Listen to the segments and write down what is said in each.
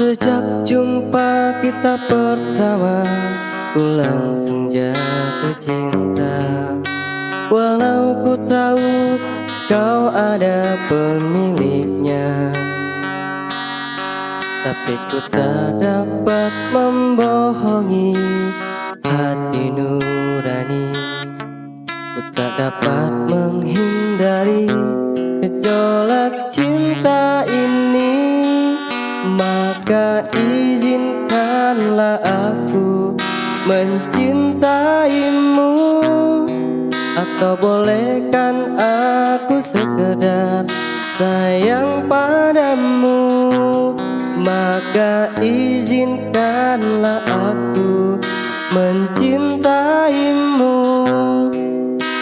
Sejak jumpa kita pertama, ku langsung jatuh cinta. Walau ku tahu kau ada pemiliknya, tapi ku tak dapat membohongi hati nurani. Ku tak dapat menghindari gejolak cinta ini. Maka izinkanlah aku mencintaimu, atau bolehkan aku sekedar sayang padamu. Maka izinkanlah aku mencintaimu,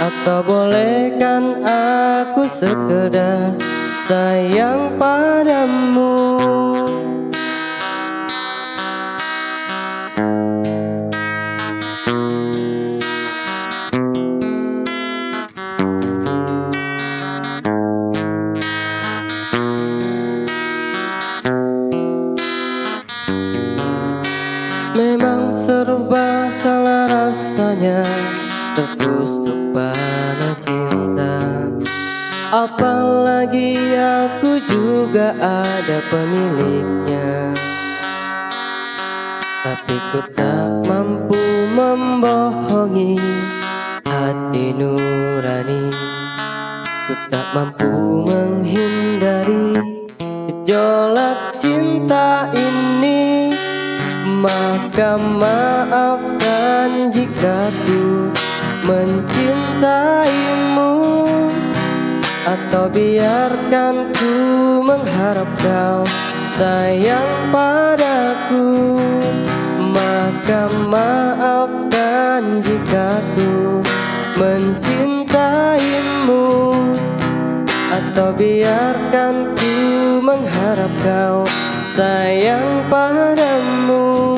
atau bolehkan aku sekedar sayang padamu. Memang serba salah rasanya tertusuk panah cinta. Apalagi aku juga ada pemiliknya, tapi ku tak mampu membohongi hati nurani. Ku tak mampu menghindari gejolak cinta ini. Maka maafkan jika ku mencintaimu, atau biarkan ku mengharap kau sayang padaku. Maka maafkan jika ku mencintaimu, atau biarkan ku mengharap kau sayang padamu.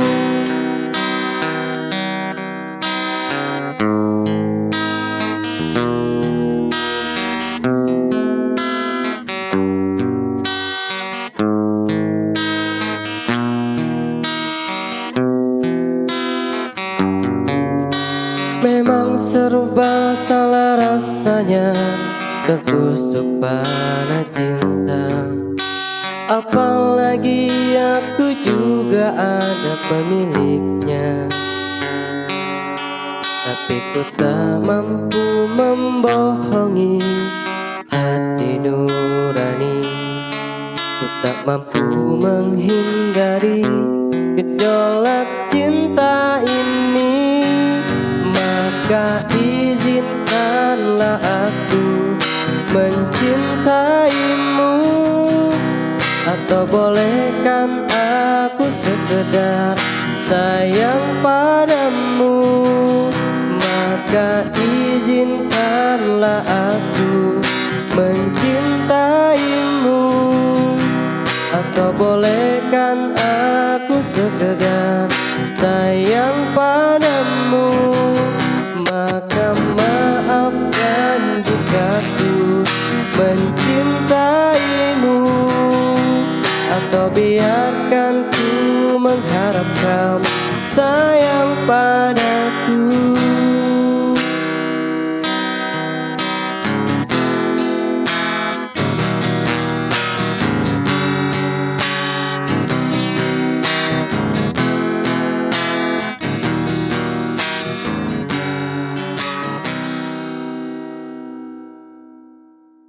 Memang serba salah rasanya tertusuk panah cinta. Apalagi aku juga ada pemiliknya, tapi ku tak mampu membohongi hati nurani. Ku tak mampu menghindari gejolak cinta ini. Maka izinkanlah aku mencintaimu, atau bolehkan aku sekedar sayang padamu. Maka izinkanlah aku mencintaimu, atau bolehkan aku sekedar sayang padamu. Maka maafkan jika ku mencintaimu, atau biarkan ku mengharap kau sayang padaku.